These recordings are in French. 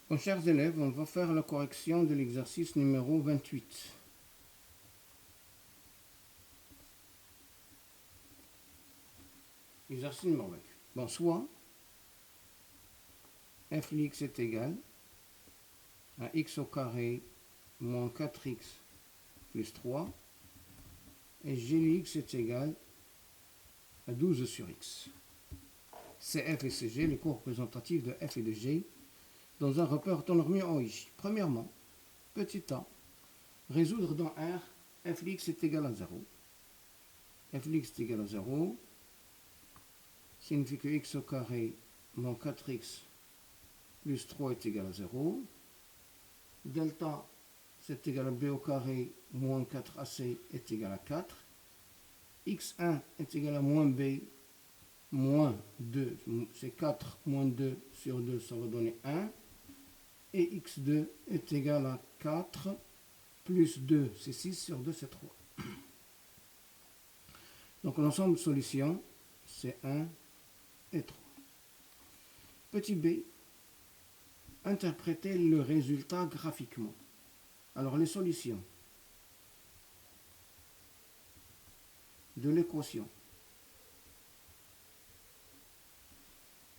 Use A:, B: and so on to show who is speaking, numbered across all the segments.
A: Mes chers élèves, on va faire la correction de l'exercice numéro 28. Exercice numéro 28. Bon, soit f de x est égal à x au carré moins 4x plus 3 et g de x est égal à 12 sur x. CF et CG, les co-représentatifs de f et de g dans un repère orthonormé OIJ. Premièrement, petit a, résoudre dans R, f de x est égal à 0. f de x est égal à 0 signifie que x au carré moins 4x plus 3 est égal à 0. Delta, c'est égal à b au carré moins 4ac est égal à 4. x1 est égal à moins b moins 2, c'est 4 moins 2 sur 2, ça va donner 1. Et x2 est égal à 4 plus 2, c'est 6 sur 2, c'est 3. Donc l'ensemble de solutions, c'est 1 et 3. Petit b, interpréter le résultat graphiquement. Alors les solutions de l'équation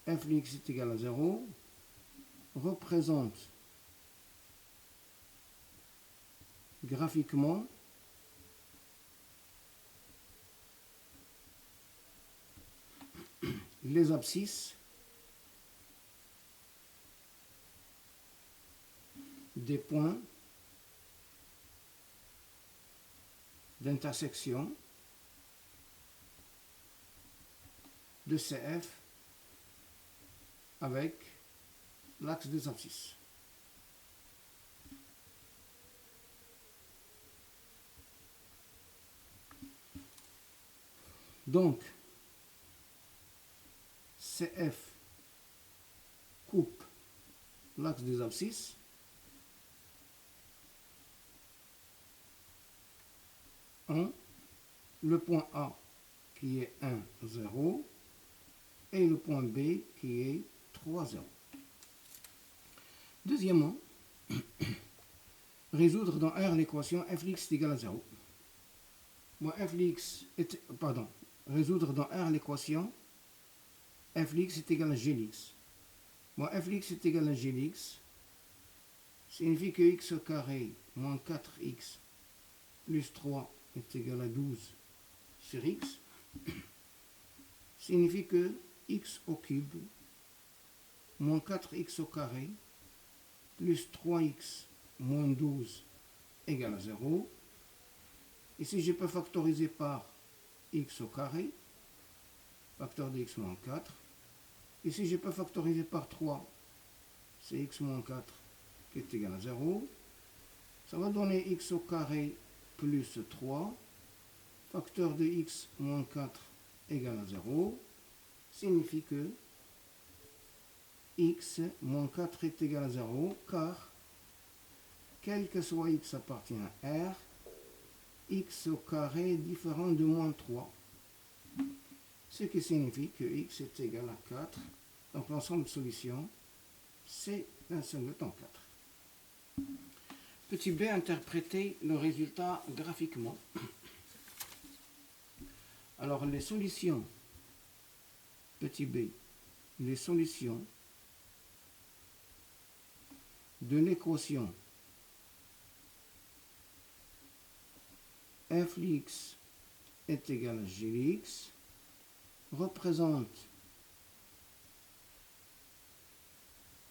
A: f de x est égal à 0 représentent graphiquement les abscisses des points d'intersection de CF avec l'axe des abscisses. Donc, CF coupe l'axe des abscisses en le point A qui est 1, 0 et le point B qui est 3, 0. Deuxièmement, résoudre dans R l'équation f de x est égal à 0. Moi, f de x est, résoudre dans R l'équation f de x est égal à g de x. Moi, f de x est égal à g de x signifie que x au carré moins 4x plus 3 est égal à 12 sur x signifie que x au cube moins 4x au carré plus 3x moins 12 égale à 0. Ici, je peux factoriser par x au carré, facteur de x moins 4. Ici, je peux factoriser par 3, c'est x moins 4 qui est égal à 0. Ça va donner x au carré plus 3, facteur de x moins 4 égale à 0, signifie que x moins 4 est égal à 0, car quel que soit x appartient à R, x au carré est différent de moins 3, ce qui signifie que x est égal à 4. Donc l'ensemble de solutions, c'est un singleton 4. Petit b, interpréter le résultat graphiquement. Alors les solutions, petit b, les solutions de l'équation f de x est égal à g de x représentent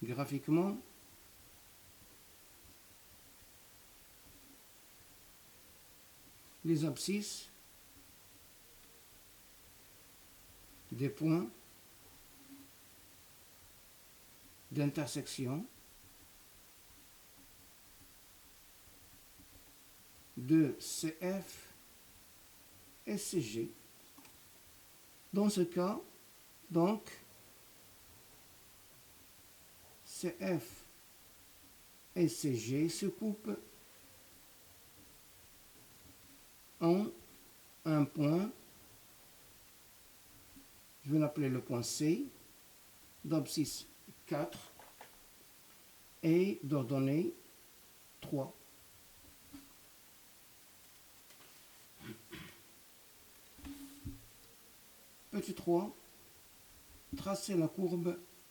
A: graphiquement les abscisses des points d'intersection de CF et CG. Dans ce cas, donc, CF et CG se coupent en un point, je vais l'appeler le point C, d'abscisse 4, et d'ordonnée 3. Petit 3, tracer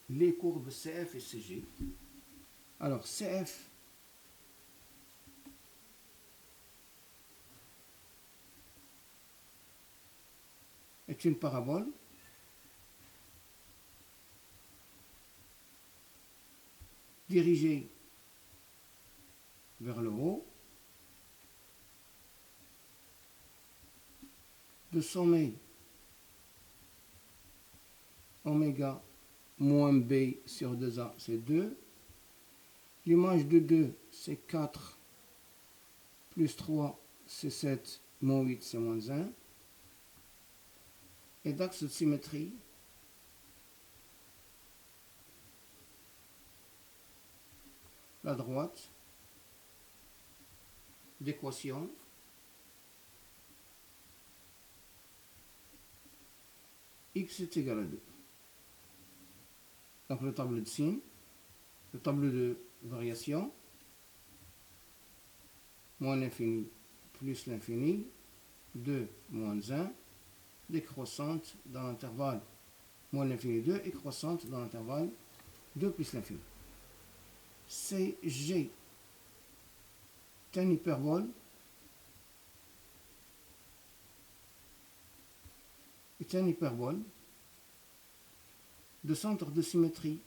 A: les courbes CF et CG. Alors CF est une parabole dirigée vers le haut, de sommet oméga moins b sur 2a, c'est 2. L'image de 2, c'est 4, plus 3, c'est 7, moins 8, c'est moins 1. Et d'axe de symétrie, la droite d'équation x est égal à 2. Donc le tableau de signes, le tableau de variation, moins l'infini plus l'infini, 2 moins 1, décroissante dans l'intervalle moins l'infini 2 et croissante dans l'intervalle 2 plus l'infini. CG est un hyperbole de centre de symétrie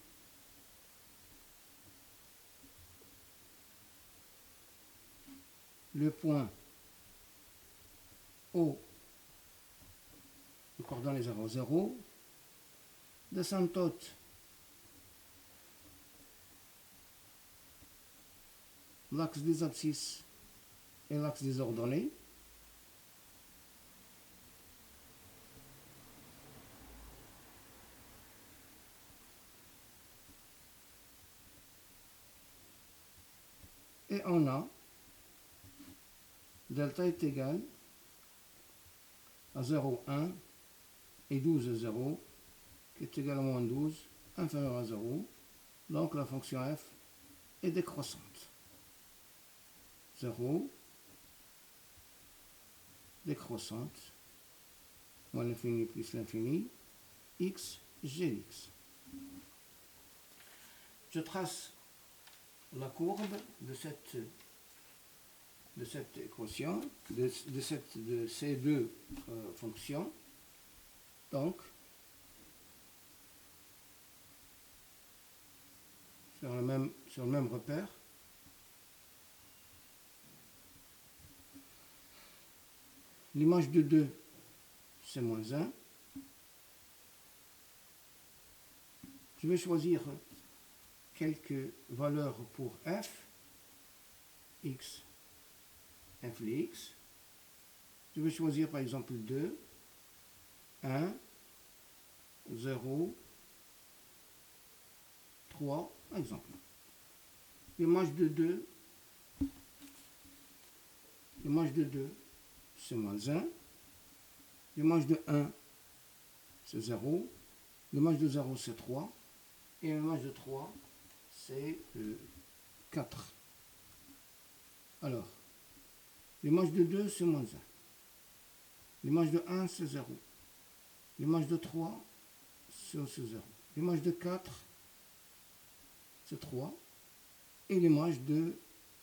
A: le point O, le coordonnée 0, 0, d'asymptote l'axe des abscisses et l'axe des ordonnées, et on a delta est égal à 0, 1 et 12, 0, qui est égal à moins 12, inférieur à 0. Donc la fonction f est décroissante. 0, décroissante, moins l'infini plus l'infini, x, gx. Je trace la courbe de cette équation, de ces deux fonctions. Donc, sur le même repère, l'image de 2, c'est moins 1. Je vais choisir quelques valeurs pour f, x, f de x. Je vais choisir par exemple 2, 1, 0, 3, par exemple. L'image de 2, c'est moins 1. L'image de 1, c'est 0. L'image de 0, c'est 3. Et l'image de 3, c'est 4. Alors, l'image de 2, c'est moins 1. L'image de 1, c'est 0. L'image de 3, c'est aussi 0. L'image de 4, c'est 3. Et l'image de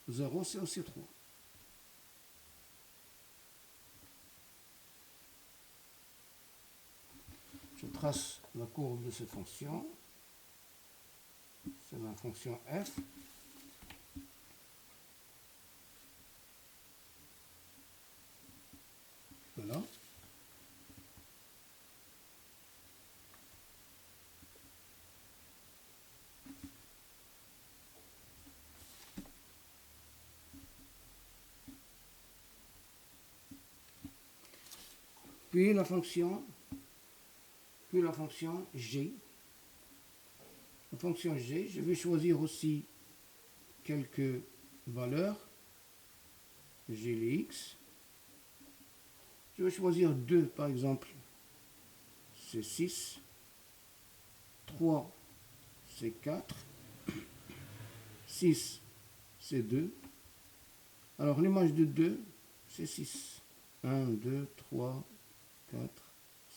A: 0, c'est aussi 3. Je trace la courbe de cette fonction. C'est la fonction f. Voilà. Puis la fonction g. La fonction g, je vais choisir aussi quelques valeurs. G les x. Je vais choisir 2 par exemple, c'est 6. 3, c'est 4. 6, c'est 2. Alors l'image de 2, c'est 6. 1, 2, 3, 4,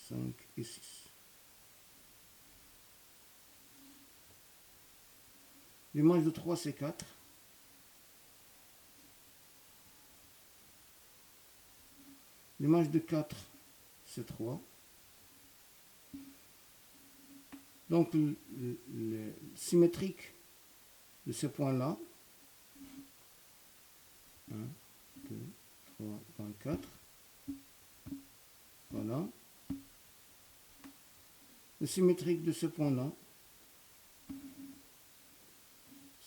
A: 5 et 6. L'image de 3, c'est 4. L'image de 4, c'est 3. Donc, le symétrique de ce point-là, 1, 2, 3, 24, voilà. Le symétrique de ce point-là,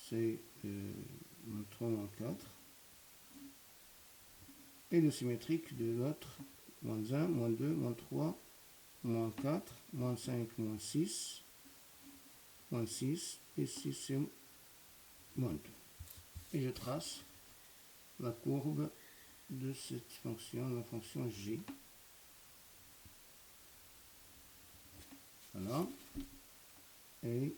A: c'est moins 3, moins 4. Et le symétrique de l'autre, moins 1, moins 2, moins 3, moins 4, moins 5, moins 6, moins 6, et 6 c'est moins 2. Et je trace la courbe de cette fonction, la fonction g. Voilà. Et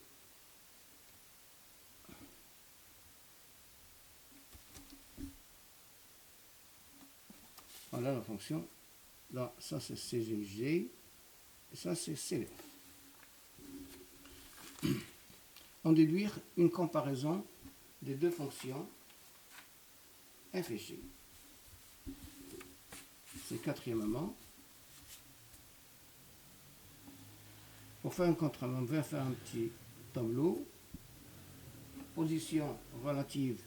A: voilà la fonction. Là, ça c'est CGG, et ça c'est CLF. On déduire une comparaison des deux fonctions f et g. C'est quatrièmement. Pour faire un contrat, on va faire un petit tableau. Position relative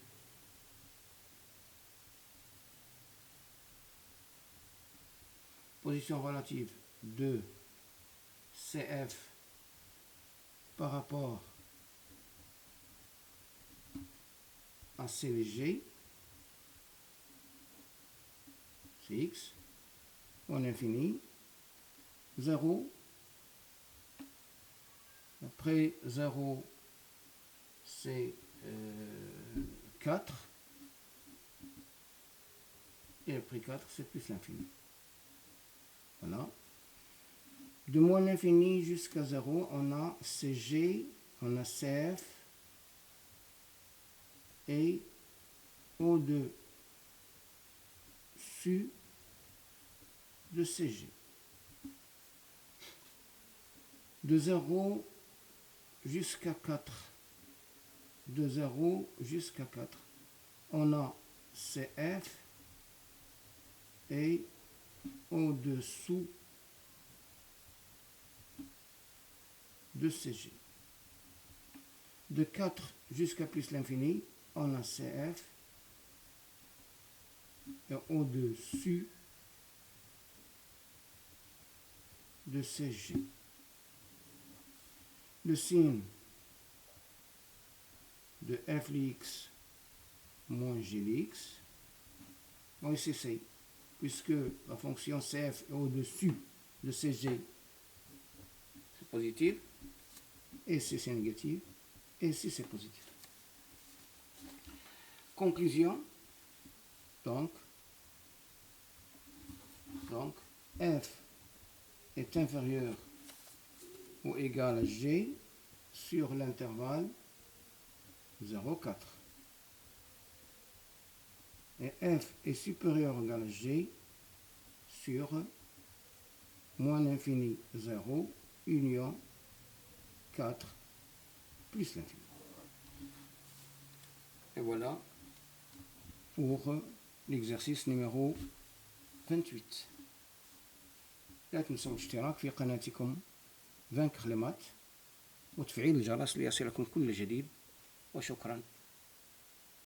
A: de CF par rapport à CG, c'est X, en infini, 0, après 0, c'est 4, et après 4, c'est plus l'infini. Voilà. De moins l'infini jusqu'à 0, on a CG, on a CF, et au-dessus de CG. De 0 jusqu'à 4. De 0 jusqu'à 4. On a CF et au-dessous de CG. De 4 jusqu'à plus l'infini, on a CF et au-dessus de CG. Le signe de f de x moins g de x, bon, ici c'est, puisque la fonction CF est au-dessus de CG, c'est positif, et ici c'est négatif, et ici c'est positif. Conclusion, donc f est inférieur ou égal à g sur l'intervalle 0, 4. Et f est supérieur ou égal à g sur moins l'infini 0, union 4 plus l'infini. Et voilà pour l'exercice numéro 28. لا تنسوا الاشتراك في قناتكم فانكر لمات وتفعيل الجرس ليصلكم كل جديد، وشكرا.